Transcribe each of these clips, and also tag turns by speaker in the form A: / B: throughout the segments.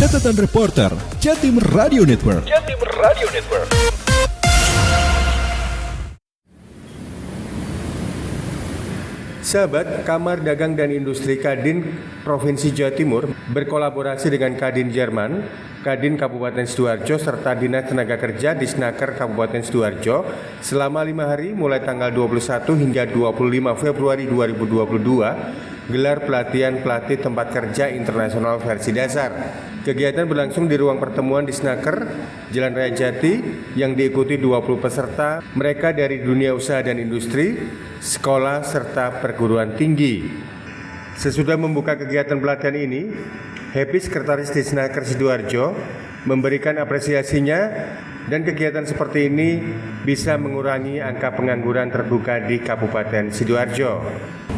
A: Catatan Reporter Jatim Radio Network.
B: Sahabat, Kamar Dagang dan Industri Kadin Provinsi Jawa Timur berkolaborasi dengan Kadin Jerman, Kadin Kabupaten Sidoarjo serta Dinas Tenaga Kerja Disnaker Kabupaten Sidoarjo selama 5 hari mulai tanggal 21 hingga 25 Februari 2022 gelar pelatihan pelatih tempat kerja internasional versi dasar. Kegiatan berlangsung di ruang pertemuan Disnaker Jalan Raya Jati yang diikuti 20 peserta, mereka dari dunia usaha dan industri, sekolah serta perguruan tinggi. Sesudah membuka kegiatan pelatihan ini, Happy Sekretaris Disnaker Sidoarjo memberikan apresiasinya dan kegiatan seperti ini bisa mengurangi angka pengangguran terbuka di Kabupaten Sidoarjo.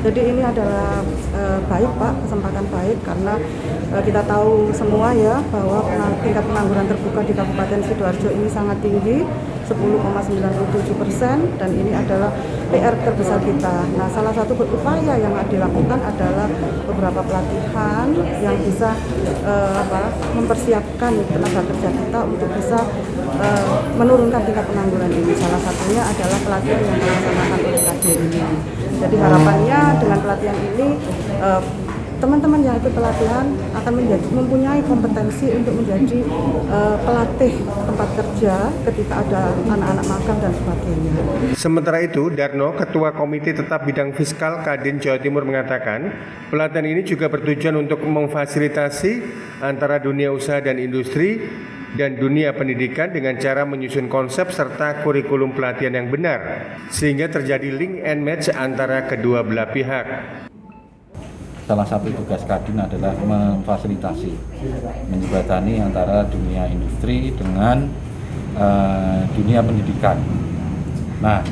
C: Jadi ini adalah baik Pak, kesempatan baik karena kita tahu semua ya bahwa tingkat pengangguran terbuka di Kabupaten Sidoarjo ini sangat tinggi, 10,97%, dan ini adalah PR terbesar kita. Nah, salah satu upaya yang dilakukan adalah beberapa pelatihan yang bisa mempersiapkan tenaga kerja kita untuk bisa menurunkan tingkat pengangguran ini. Salah satunya adalah pelatihan yang dilaksanakan oleh Kadin ini. Jadi harapannya dengan pelatihan ini teman-teman yang ikut pelatihan akan mempunyai kompetensi untuk menjadi pelatih tempat kerja ketika ada anak-anak magang dan sebagainya.
B: Sementara itu, Darno, Ketua Komite Tetap Bidang Fiskal Kadin Jawa Timur mengatakan, pelatihan ini juga bertujuan untuk memfasilitasi antara dunia usaha dan industri dan dunia pendidikan dengan cara menyusun konsep serta kurikulum pelatihan yang benar, sehingga terjadi link and match antara kedua belah pihak.
D: Salah satu tugas Kadin adalah memfasilitasi, menjembatani antara dunia industri dengan dunia pendidikan. Nah,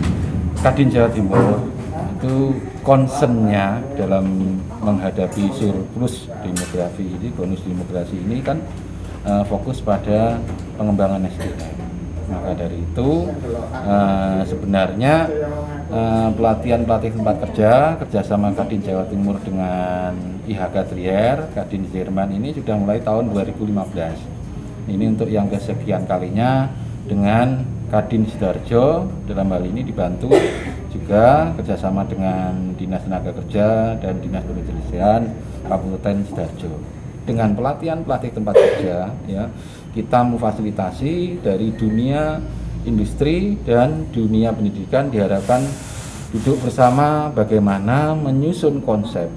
D: Kadin Jawa Timur itu concernnya dalam menghadapi surplus demografi ini, bonus demografi ini kan fokus pada pengembangan SDM. Maka dari itu sebenarnya pelatihan-pelatih tempat kerja kerjasama Kadin Jawa Timur dengan IHK Trier, Kadin Jerman ini sudah mulai tahun 2015. Ini untuk yang kesekian kalinya dengan Kadin Sidoarjo, dalam hal ini dibantu juga kerjasama dengan Dinas Tenaga Kerja dan Dinas Perindustrian Kabupaten Sidoarjo. Dengan pelatihan-pelatih tempat kerja, ya, kita memfasilitasi dari dunia industri dan dunia pendidikan, diharapkan duduk bersama bagaimana menyusun konsep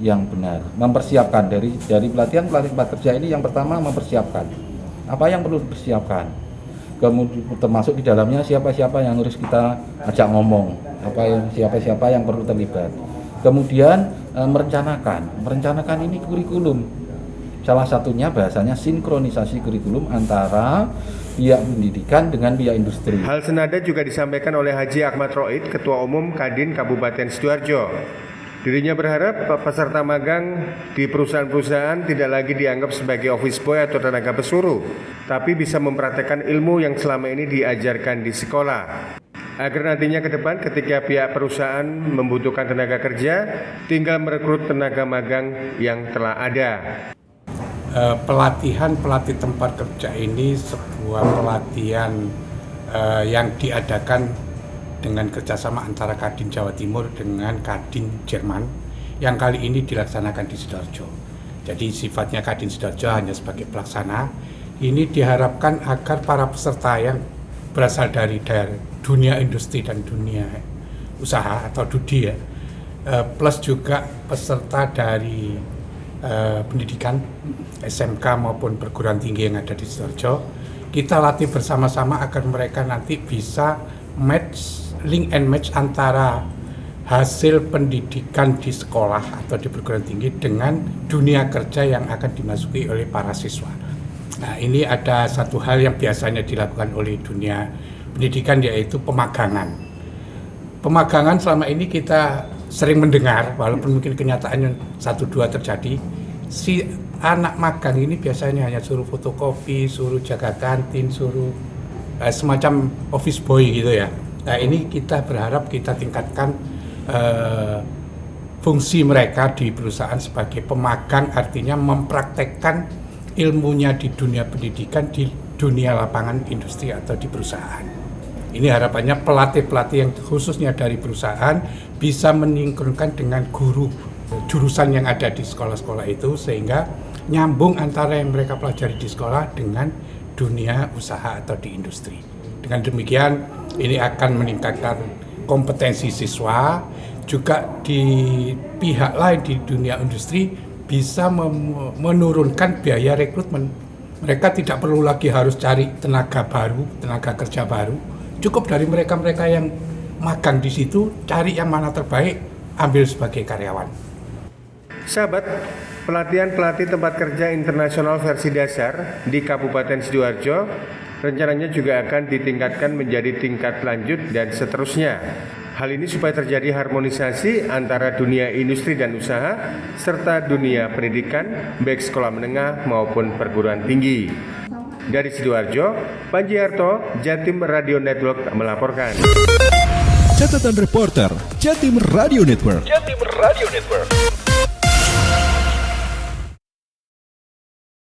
D: yang benar, mempersiapkan dari pelatihan-pelatih tempat kerja ini. Yang pertama, mempersiapkan apa yang perlu dipersiapkan, kemudian termasuk di dalamnya siapa-siapa yang harus kita ajak ngomong, siapa-siapa yang perlu terlibat, kemudian merencanakan ini kurikulum. Salah satunya bahasanya sinkronisasi kurikulum antara pihak pendidikan dengan pihak industri.
B: Hal senada juga disampaikan oleh Haji Ahmad Roid, Ketua Umum Kadin Kabupaten Sidoarjo. Dirinya berharap peserta magang di perusahaan-perusahaan tidak lagi dianggap sebagai office boy atau tenaga pesuruh, tapi bisa mempraktekkan ilmu yang selama ini diajarkan di sekolah. Agar nantinya ke depan ketika pihak perusahaan membutuhkan tenaga kerja, tinggal merekrut tenaga magang yang telah ada.
E: Pelatihan pelatih tempat kerja ini sebuah pelatihan yang diadakan dengan kerjasama antara Kadin Jawa Timur dengan Kadin Jerman yang kali ini dilaksanakan di Sidoarjo. Jadi sifatnya Kadin Sidoarjo hanya sebagai pelaksana. Ini diharapkan agar para peserta yang berasal dari dunia industri dan dunia usaha atau DUDI ya, plus juga peserta dari pendidikan SMK maupun perguruan tinggi yang ada di Sidoarjo, kita latih bersama-sama agar mereka nanti bisa link and match antara hasil pendidikan di sekolah atau di perguruan tinggi dengan dunia kerja yang akan dimasuki oleh para siswa. Nah, ini ada satu hal yang biasanya dilakukan oleh dunia pendidikan, yaitu pemagangan. Pemagangan selama ini kita sering mendengar, walaupun mungkin kenyataannya 1-2 terjadi, si anak magang ini biasanya hanya suruh fotokopi, suruh jaga kantin, suruh semacam office boy gitu ya. Nah, ini kita berharap kita tingkatkan fungsi mereka di perusahaan sebagai pemagang, artinya mempraktekkan ilmunya di dunia pendidikan, di dunia lapangan industri atau di perusahaan. Ini harapannya pelatih-pelatih yang khususnya dari perusahaan bisa mensinkronkan dengan guru jurusan yang ada di sekolah-sekolah itu, sehingga nyambung antara yang mereka pelajari di sekolah dengan dunia usaha atau di industri. Dengan demikian ini akan meningkatkan kompetensi siswa, juga di pihak lain di dunia industri bisa menurunkan biaya rekrutmen. Mereka tidak perlu lagi harus cari tenaga kerja baru. Cukup dari mereka-mereka yang magang di situ, cari yang mana terbaik, ambil sebagai karyawan.
B: Sahabat, pelatihan pelatih tempat kerja internasional versi dasar di Kabupaten Sidoarjo rencananya juga akan ditingkatkan menjadi tingkat lanjut dan seterusnya. Hal ini supaya terjadi harmonisasi antara dunia industri dan usaha serta dunia pendidikan baik sekolah menengah maupun perguruan tinggi. Dari Sidoarjo, Panji Harto, Jatim Radio Network melaporkan.
A: Catatan reporter Jatim Radio Network.
F: Jatim Radio Network.